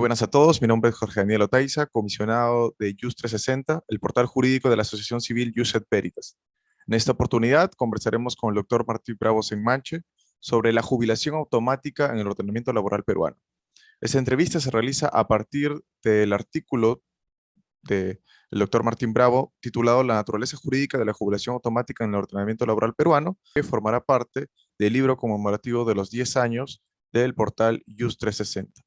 buenas a todos, mi nombre es Jorge Daniel Otaiza, comisionado de JUS 360, el portal jurídico de la Asociación Civil JUS et Veritas. En esta oportunidad conversaremos con el doctor Martín Bravo Senmanche sobre la jubilación automática en el ordenamiento laboral peruano. Esta entrevista se realiza a partir del artículo del doctor Martín Bravo titulado La naturaleza jurídica de la jubilación automática en el ordenamiento laboral peruano, que formará parte del libro conmemorativo de los 10 años del portal JUS 360.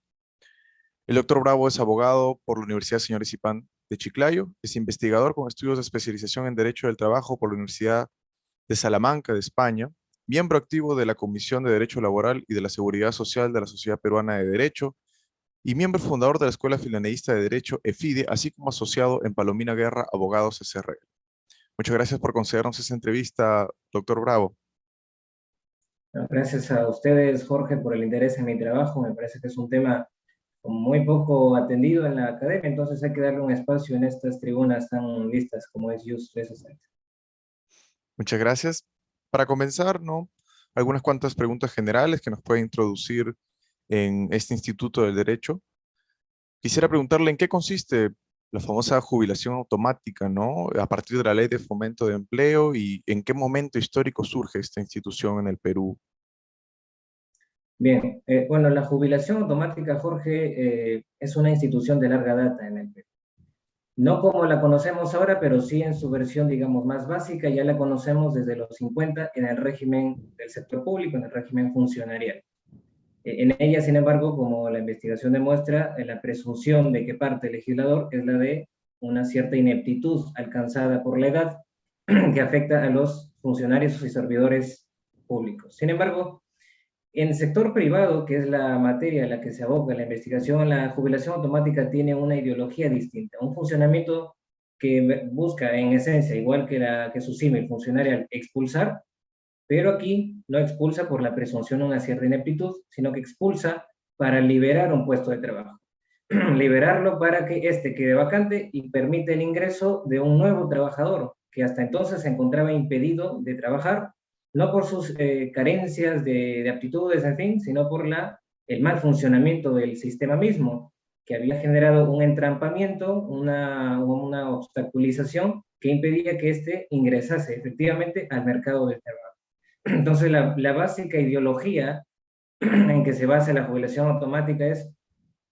El doctor Bravo es abogado por la Universidad Señor Izipán de Chiclayo, es investigador con estudios de especialización en Derecho del Trabajo por la Universidad de Salamanca de España, miembro activo de la Comisión de Derecho Laboral y de la Seguridad Social de la Sociedad Peruana de Derecho y miembro fundador de la Escuela Filaneísta de Derecho EFIDE, así como asociado en Palomina Guerra Abogados SRL. Muchas gracias por concedernos esta entrevista, doctor Bravo. Gracias a ustedes, Jorge, por el interés en mi trabajo. Me parece que es un tema muy poco atendido en la academia, entonces hay que darle un espacio en estas tribunas tan listas como es JUS 360. Muchas gracias. Para comenzar, ¿no? Algunas cuantas preguntas generales que nos puede introducir en este Instituto del Derecho. Quisiera preguntarle en qué consiste la famosa jubilación automática, ¿no? A partir de la Ley de Fomento de Empleo y en qué momento histórico surge esta institución en el Perú. Bien, bueno, la jubilación automática, Jorge, es una institución de larga data en el Perú. No como la conocemos ahora, pero sí en su versión, digamos, más básica, ya la conocemos desde los 50 en el régimen del sector público, en el régimen funcionarial. En ella, sin embargo, como la investigación demuestra, la presunción de que parte el legislador es la de una cierta ineptitud alcanzada por la edad que afecta a los funcionarios y servidores públicos. Sin embargo, en el sector privado, que es la materia a la que se aboca la investigación, la jubilación automática tiene una ideología distinta, un funcionamiento que busca en esencia, igual que su símil funcionarial, expulsar, pero aquí no expulsa por la presunción de una cierta ineptitud, sino que expulsa para liberar un puesto de trabajo. Liberarlo para que éste quede vacante y permite el ingreso de un nuevo trabajador que hasta entonces se encontraba impedido de trabajar, no por sus carencias de aptitudes, en fin, sino por el mal funcionamiento del sistema mismo, que había generado un entrampamiento, una obstaculización que impedía que éste ingresase efectivamente al mercado del trabajo. Entonces, la básica ideología en que se basa la jubilación automática es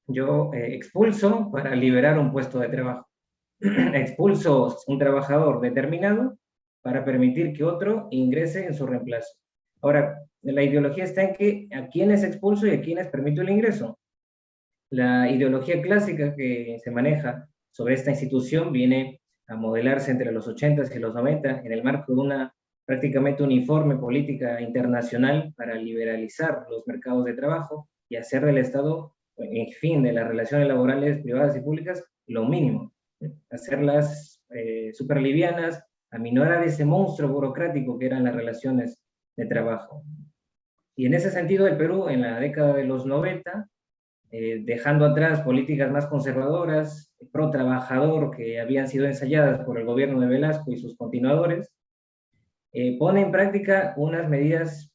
yo expulso para liberar un puesto de trabajo. Expulso un trabajador determinado para permitir que otro ingrese en su reemplazo. Ahora, la ideología está en que a quiénes expulso y a quiénes permito el ingreso. La ideología clásica que se maneja sobre esta institución viene a modelarse entre los 80s y los 90 en el marco de una prácticamente uniforme política internacional para liberalizar los mercados de trabajo y hacer del Estado, en fin, de las relaciones laborales privadas y públicas, lo mínimo. Hacerlas súper livianas, aminorar ese monstruo burocrático que eran las relaciones de trabajo. Y en ese sentido, el Perú, en la década de los 90, dejando atrás políticas más conservadoras, pro trabajador, que habían sido ensayadas por el gobierno de Velasco y sus continuadores, pone en práctica unas medidas,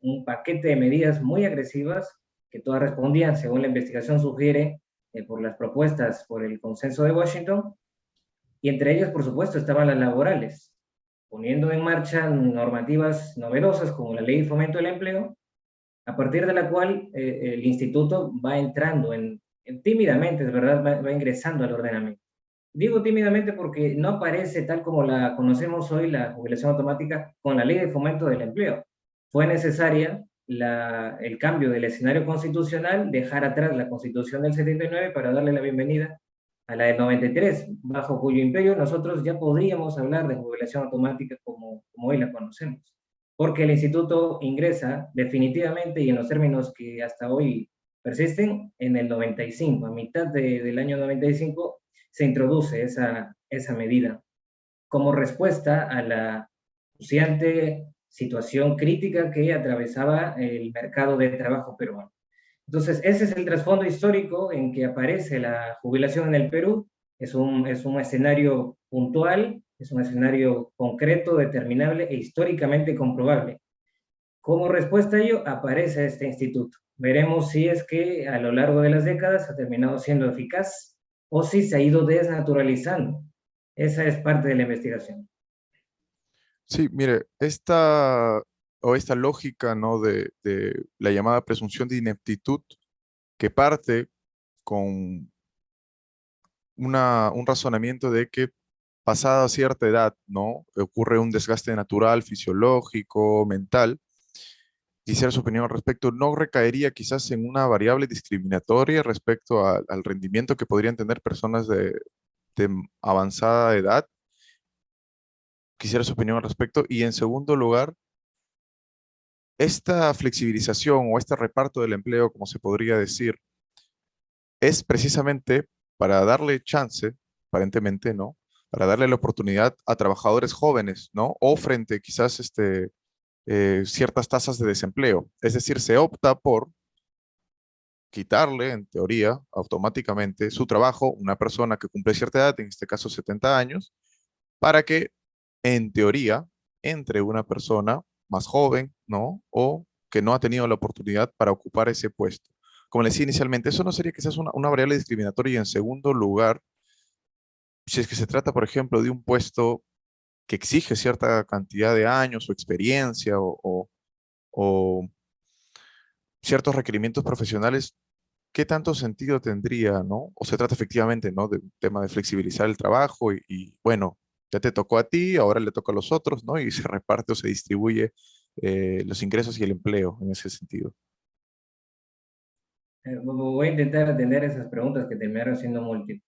un paquete de medidas muy agresivas, que todas respondían, según la investigación sugiere, por las propuestas por el consenso de Washington, y entre ellas, por supuesto, estaban las laborales, poniendo en marcha normativas novedosas como la Ley de Fomento del Empleo, a partir de la cual el instituto va entrando tímidamente, es verdad, va ingresando al ordenamiento. Digo tímidamente porque no aparece tal como la conocemos hoy la jubilación automática con la Ley de Fomento del Empleo. Fue necesaria el cambio del escenario constitucional, dejar atrás la Constitución del 79 para darle la bienvenida a la del 93, bajo cuyo imperio nosotros ya podríamos hablar de jubilación automática como hoy la conocemos. Porque el instituto ingresa definitivamente y en los términos que hasta hoy persisten en el 95, a mitad del año 95 se introduce esa medida como respuesta a la acuciante situación crítica que atravesaba el mercado de trabajo peruano. Entonces, ese es el trasfondo histórico en que aparece la jubilación en el Perú. Es un escenario puntual, es un escenario concreto, determinable e históricamente comprobable. Como respuesta a ello, aparece este instituto. Veremos si es que a lo largo de las décadas ha terminado siendo eficaz o si se ha ido desnaturalizando. Esa es parte de la investigación. Sí, mire, esta lógica, ¿no? de la llamada presunción de ineptitud, que parte con un razonamiento de que pasada cierta edad, ¿no? Ocurre un desgaste natural, fisiológico, mental. Quisiera su opinión al respecto. ¿No recaería quizás en una variable discriminatoria respecto al rendimiento que podrían tener personas de avanzada edad? Quisiera su opinión al respecto. Y en segundo lugar, esta flexibilización o este reparto del empleo, como se podría decir, es precisamente para darle chance, aparentemente, ¿no? Para darle la oportunidad a trabajadores jóvenes, ¿no? O frente quizás ciertas tasas de desempleo. Es decir, se opta por quitarle, en teoría, automáticamente su trabajo a una persona que cumple cierta edad, en este caso 70 años, para que, en teoría, entre una persona más joven, ¿no? O que no ha tenido la oportunidad para ocupar ese puesto. Como le decía inicialmente, eso no sería quizás una variable discriminatoria. Y en segundo lugar, si es que se trata, por ejemplo, de un puesto que exige cierta cantidad de años o experiencia o ciertos requerimientos profesionales, ¿qué tanto sentido tendría, no? O se trata efectivamente, ¿no? De un tema de flexibilizar el trabajo bueno, ya te tocó a ti, ahora le toca a los otros, ¿no? Y se reparte o se distribuye los ingresos y el empleo en ese sentido. Voy a intentar atender esas preguntas que terminaron siendo múltiples.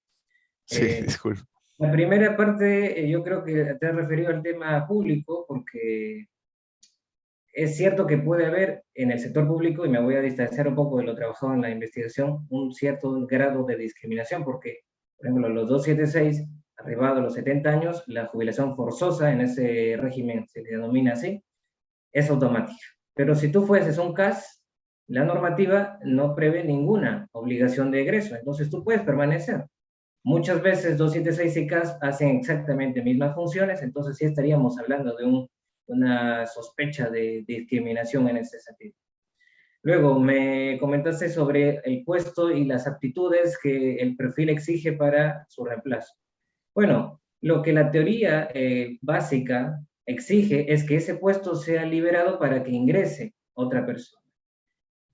Sí, Eh, disculpe. la primera parte, yo creo que te has referido al tema público, porque es cierto que puede haber en el sector público, y me voy a distanciar un poco de lo trabajado en la investigación, un cierto grado de discriminación, porque, por ejemplo, los 276, arribados a los 70 años, la jubilación forzosa en ese régimen se le denomina así, es automática. Pero si tú fueses un CAS, la normativa no prevé ninguna obligación de egreso, entonces tú puedes permanecer. Muchas veces 276 y CAS hacen exactamente mismas funciones, entonces sí estaríamos hablando de una sospecha de discriminación en ese sentido. Luego, me comentaste sobre el puesto y las aptitudes que el perfil exige para su reemplazo. Bueno, lo que la teoría básica exige es que ese puesto sea liberado para que ingrese otra persona.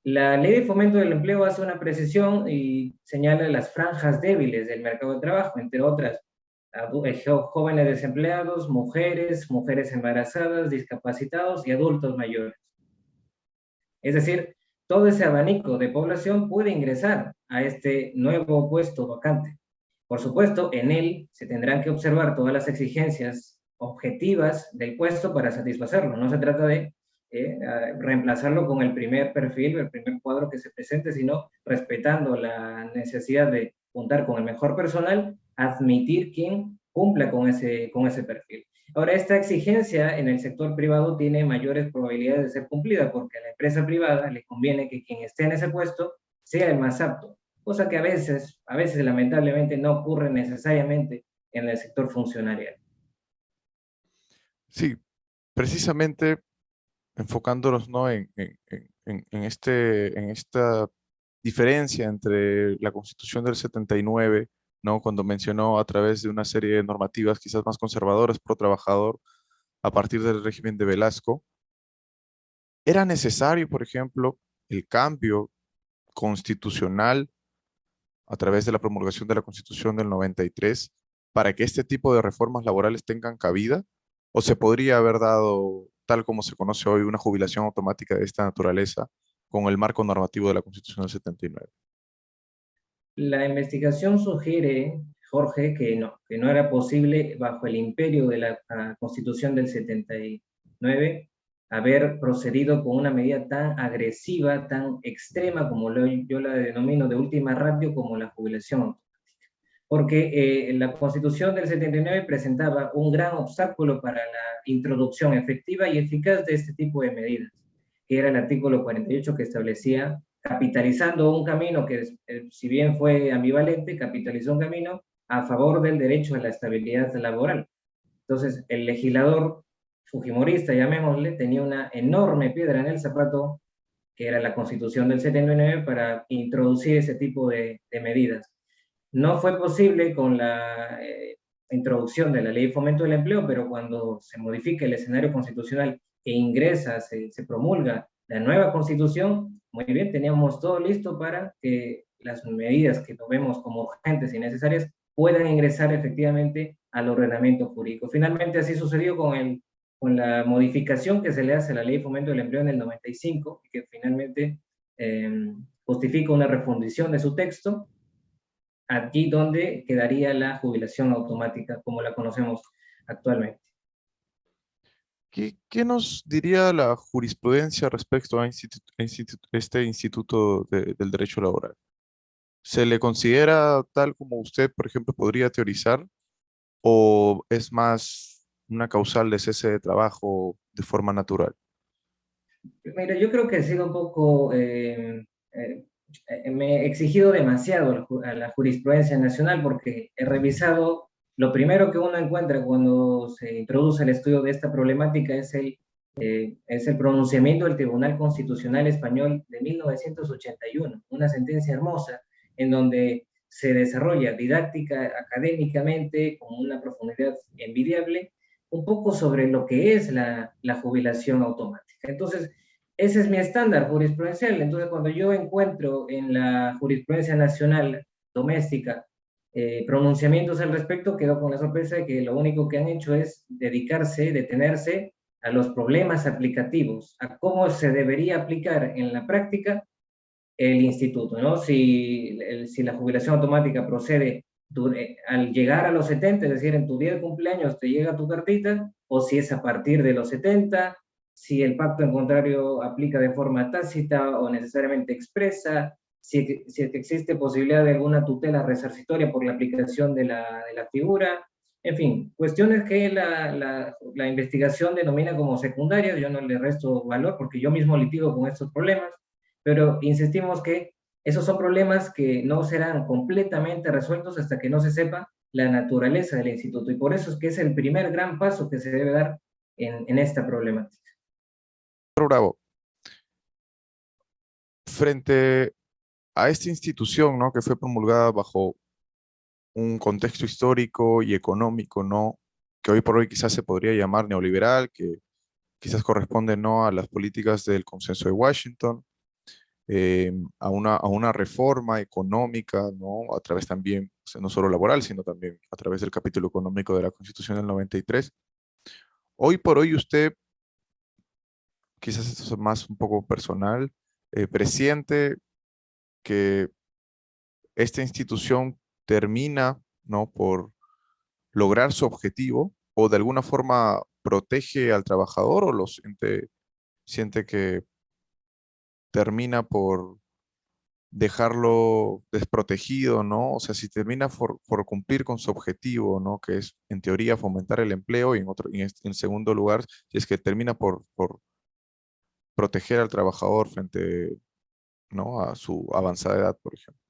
La Ley de Fomento del Empleo hace una precisión y señala las franjas débiles del mercado de trabajo, entre otras, jóvenes desempleados, mujeres embarazadas, discapacitados y adultos mayores. Es decir, todo ese abanico de población puede ingresar a este nuevo puesto vacante. Por supuesto, en él se tendrán que observar todas las exigencias objetivas del puesto para satisfacerlo. No se trata de reemplazarlo con el primer perfil, el primer cuadro que se presente, sino respetando la necesidad de contar con el mejor personal, admitir quien cumpla con ese perfil. Ahora, esta exigencia en el sector privado tiene mayores probabilidades de ser cumplida porque a la empresa privada le conviene que quien esté en ese puesto sea el más apto, cosa que a veces lamentablemente no ocurre necesariamente en el sector funcionarial. Sí, precisamente enfocándonos, ¿no? En esta diferencia entre la Constitución del 79, ¿no? Cuando mencionó a través de una serie de normativas quizás más conservadoras pro trabajador a partir del régimen de Velasco, era necesario, por ejemplo, el cambio constitucional a través de la promulgación de la Constitución del 93 para que este tipo de reformas laborales tengan cabida, o se podría haber dado, tal como se conoce hoy, una jubilación automática de esta naturaleza con el marco normativo de la Constitución del 79. La investigación sugiere, Jorge, que no era posible bajo el imperio de la Constitución del 79 haber procedido con una medida tan agresiva, tan extrema, como yo la denomino de última ratio, como la jubilación. Porque la Constitución del 79 presentaba un gran obstáculo para la introducción efectiva y eficaz de este tipo de medidas, que era el artículo 48 que establecía, capitalizando un camino que, si bien fue ambivalente, capitalizó un camino a favor del derecho a la estabilidad laboral. Entonces, el legislador fujimorista, llamémosle, tenía una enorme piedra en el zapato, que era la Constitución del 79, para introducir ese tipo de medidas. No fue posible con la introducción de la Ley de Fomento del Empleo, pero cuando se modifica el escenario constitucional e ingresa, se promulga la nueva Constitución, muy bien, teníamos todo listo para que las medidas que lo vemos como urgentes y necesarias puedan ingresar efectivamente al ordenamiento jurídico. Finalmente así sucedió con la modificación que se le hace a la Ley de Fomento del Empleo en el 95, y que finalmente justifica una refundición de su texto, aquí donde quedaría la jubilación automática como la conocemos actualmente. ¿Qué nos diría la jurisprudencia respecto a este Instituto del Derecho Laboral? ¿Se le considera tal como usted, por ejemplo, podría teorizar, o es más una causal de cese de trabajo de forma natural? Mira, yo creo que he sido un poco, me he exigido demasiado a la jurisprudencia nacional, porque he revisado, lo primero que uno encuentra cuando se introduce el estudio de esta problemática es el pronunciamiento del Tribunal Constitucional Español de 1981, una sentencia hermosa en donde se desarrolla didáctica, académicamente, con una profundidad envidiable, un poco sobre lo que es la jubilación automática. Entonces, ese es mi estándar jurisprudencial. Entonces, cuando yo encuentro en la jurisprudencia nacional doméstica pronunciamientos al respecto, quedo con la sorpresa de que lo único que han hecho es dedicarse, detenerse a los problemas aplicativos, a cómo se debería aplicar en la práctica el instituto, ¿no? Si la jubilación automática procede al llegar a los 70, es decir, en tu día de cumpleaños te llega tu cartita, o si es a partir de los 70, si el pacto en contrario aplica de forma tácita o necesariamente expresa, si existe posibilidad de alguna tutela resarcitoria por la aplicación de la figura, en fin, cuestiones que la investigación denomina como secundarias. Yo no le resto valor porque yo mismo litigo con estos problemas, pero insistimos que esos son problemas que no serán completamente resueltos hasta que no se sepa la naturaleza del instituto, y por eso es que es el primer gran paso que se debe dar en esta problemática. Pero Bravo, frente a esta institución, ¿no?, que fue promulgada bajo un contexto histórico y económico, ¿no?, que hoy por hoy quizás se podría llamar neoliberal, que quizás corresponde, ¿no?, a las políticas del consenso de Washington, a una reforma económica, ¿no?, a través también, o sea, no solo laboral, sino también a través del capítulo económico de la Constitución del 93. Hoy por hoy usted, quizás esto es más un poco personal, presiente que esta institución termina, ¿no?, por lograr su objetivo, o de alguna forma protege al trabajador, o siente que termina por dejarlo desprotegido, ¿no? O sea, si termina por cumplir con su objetivo, ¿no?, que es en teoría fomentar el empleo, y en segundo lugar, si es que termina por proteger al trabajador frente, ¿no?, a su avanzada edad, por ejemplo.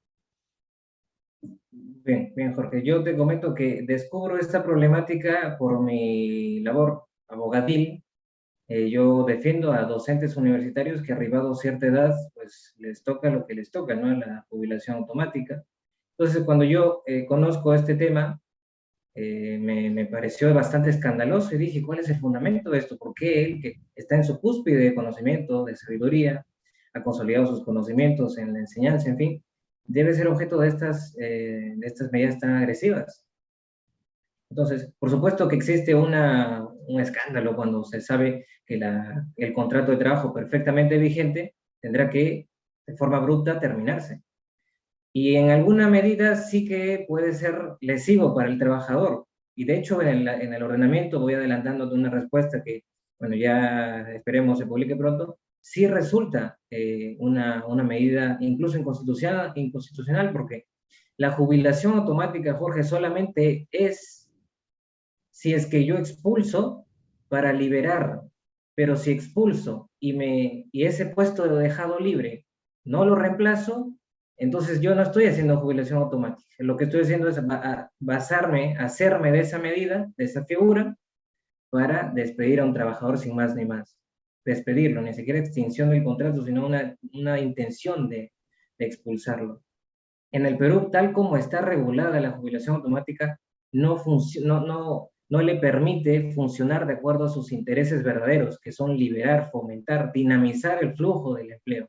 Bien, bien, Jorge. Yo te comento que descubro esta problemática por mi labor abogadil. Yo defiendo a docentes universitarios que, arribado a cierta edad, pues les toca lo que les toca, ¿no? La jubilación automática. Entonces, cuando yo conozco este tema, me pareció bastante escandaloso, y dije, ¿cuál es el fundamento de esto? ¿Por qué él, que está en su cúspide de conocimiento, de sabiduría, ha consolidado sus conocimientos en la enseñanza, en fin, debe ser objeto de estas medidas tan agresivas? Entonces, por supuesto que existe un escándalo cuando se sabe que el contrato de trabajo perfectamente vigente tendrá que, de forma abrupta, terminarse. Y en alguna medida sí que puede ser lesivo para el trabajador. Y de hecho, en el ordenamiento, voy adelantándote una respuesta que, bueno, ya esperemos se publique pronto, sí resulta una medida incluso inconstitucional, porque la jubilación automática, Jorge, solamente es si es que yo expulso para liberar, pero si expulso y ese puesto lo he dejado libre, no lo reemplazo, entonces yo no estoy haciendo jubilación automática. Lo que estoy haciendo es basarme, hacerme de esa medida, de esa figura, para despedir a un trabajador sin más ni más. Despedirlo, ni siquiera extinción del contrato, sino una intención de expulsarlo. En el Perú, tal como está regulada la jubilación automática, no le permite funcionar de acuerdo a sus intereses verdaderos, que son liberar, fomentar, dinamizar el flujo del empleo.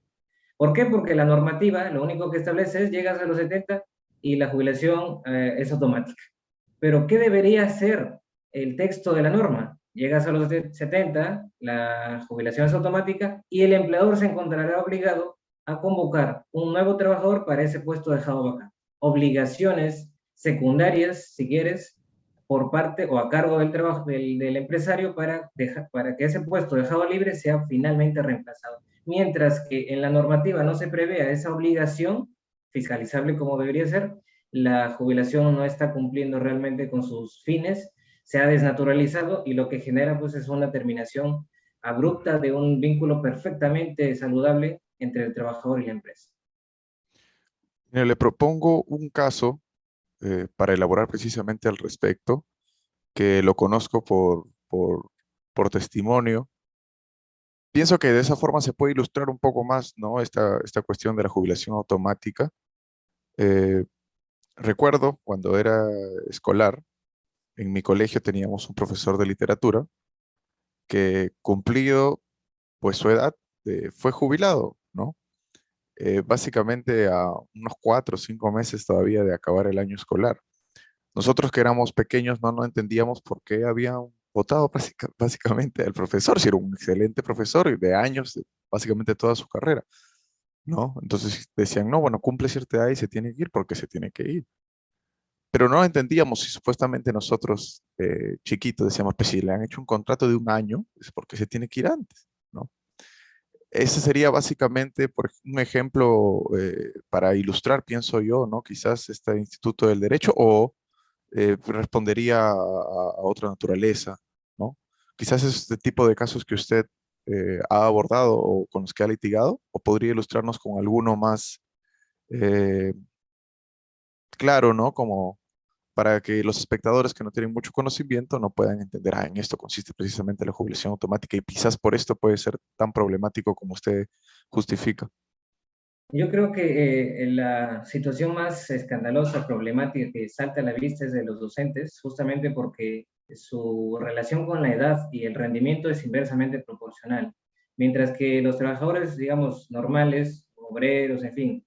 ¿Por qué? Porque la normativa lo único que establece es llegas a los 70 y la jubilación es automática. Pero ¿qué debería ser el texto de la norma? Llegas a los 70, la jubilación es automática y el empleador se encontrará obligado a convocar un nuevo trabajador para ese puesto dejado vacante. Obligaciones secundarias, si quieres, por parte o a cargo del trabajo del empresario para que ese puesto dejado libre sea finalmente reemplazado. Mientras que en la normativa no se prevea esa obligación fiscalizable como debería ser, la jubilación no está cumpliendo realmente con sus fines, se ha desnaturalizado y lo que genera pues es una terminación abrupta de un vínculo perfectamente saludable entre el trabajador y la empresa. Mire, le propongo un caso para elaborar precisamente al respecto, que lo conozco por testimonio. Pienso que de esa forma se puede ilustrar un poco más, ¿no? Esta cuestión de la jubilación automática. Eh, Recuerdo cuando era escolar, en mi colegio teníamos un profesor de literatura que cumplido pues su edad, fue jubilado, ¿no? Básicamente a unos 4 o 5 meses todavía de acabar el año escolar. Nosotros que éramos pequeños no entendíamos por qué habían votado básicamente al profesor, si era un excelente profesor y de años, básicamente toda su carrera, ¿no? Entonces decían, no, bueno, cumple cierta edad y se tiene que ir porque se tiene que ir. Pero no entendíamos si supuestamente nosotros, chiquitos, decíamos, pues si le han hecho un contrato de un año, es porque se tiene que ir antes, ¿no? Ese sería básicamente un ejemplo para ilustrar, pienso yo, ¿no? Quizás este Instituto del Derecho o respondería a otra naturaleza, ¿no? Quizás es este tipo de casos que usted ha abordado o con los que ha litigado, o podría ilustrarnos con alguno más eh, claro, ¿no? Como para que los espectadores que no tienen mucho conocimiento no puedan entender, en esto consiste precisamente la jubilación automática y quizás por esto puede ser tan problemático como usted justifica. Yo creo que la situación más escandalosa, problemática que salta a la vista es de los docentes, justamente porque su relación con la edad y el rendimiento es inversamente proporcional. Mientras que los trabajadores, digamos, normales, obreros, en fin,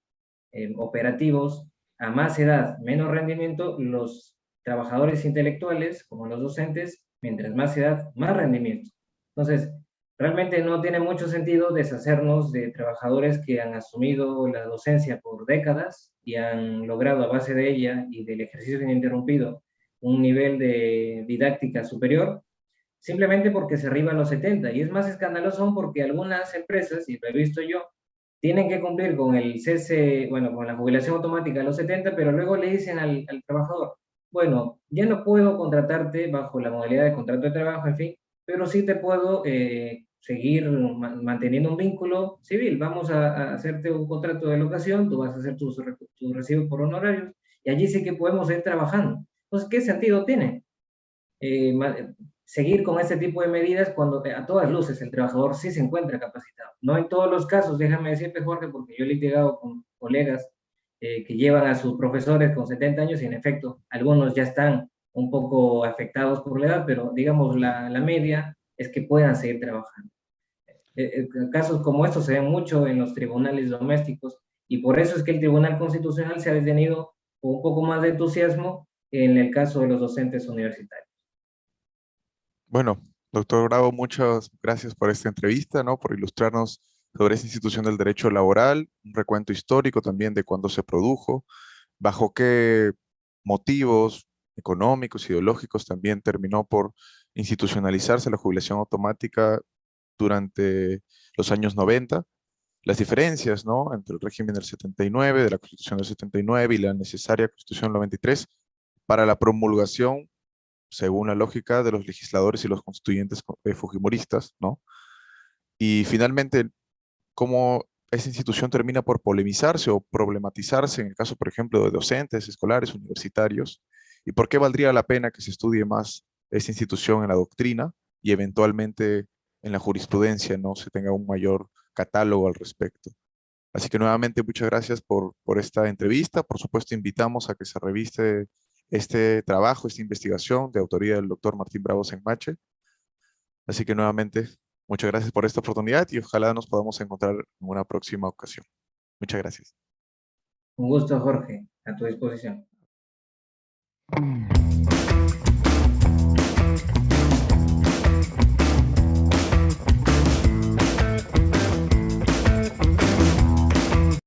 operativos, a más edad, menos rendimiento, los trabajadores intelectuales, como los docentes, mientras más edad, más rendimiento. Entonces, realmente no tiene mucho sentido deshacernos de trabajadores que han asumido la docencia por décadas y han logrado a base de ella y del ejercicio ininterrumpido un nivel de didáctica superior, simplemente porque se arriba a los 70. Y es más escandaloso aún porque algunas empresas, y lo he visto yo, tienen que cumplir con el cese, bueno, con la jubilación automática a los 70, pero luego le dicen al trabajador, bueno, ya no puedo contratarte bajo la modalidad de contrato de trabajo, en fin, pero sí te puedo seguir manteniendo un vínculo civil. Vamos a hacerte un contrato de locación, tú vas a hacer tus recibos por honorarios, y allí sí que podemos ir trabajando. Entonces, ¿qué sentido tiene? eh, seguir con este tipo de medidas cuando a todas luces el trabajador sí se encuentra capacitado. No en todos los casos, déjame decirte, Jorge, porque yo he litigado con colegas que llevan a sus profesores con 70 años y en efecto, algunos ya están un poco afectados por la edad, pero digamos la media es que puedan seguir trabajando. Casos como estos se ven mucho en los tribunales domésticos y por eso es que el Tribunal Constitucional se ha detenido con un poco más de entusiasmo en el caso de los docentes universitarios. Bueno, doctor Bravo, muchas gracias por esta entrevista, ¿no? Por ilustrarnos sobre esta institución del derecho laboral, un recuento histórico también de cuándo se produjo, bajo qué motivos económicos, ideológicos también terminó por institucionalizarse la jubilación automática durante los años 90, las diferencias, ¿no? Entre el régimen del 79, de la Constitución del 79 y la necesaria Constitución del 93 para la promulgación según la lógica de los legisladores y los constituyentes fujimoristas, ¿no? Y finalmente, cómo esa institución termina por polemizarse o problematizarse en el caso, por ejemplo, de docentes, escolares, universitarios, y por qué valdría la pena que se estudie más esta institución en la doctrina, y eventualmente en la jurisprudencia, ¿no?, se tenga un mayor catálogo al respecto. Así que nuevamente muchas gracias por esta entrevista. Por supuesto, invitamos a que se revise este trabajo, esta investigación de autoría del doctor Martín Bravo Senmache. Así que nuevamente, muchas gracias por esta oportunidad y ojalá nos podamos encontrar en una próxima ocasión. Muchas gracias. Un gusto, Jorge, a tu disposición.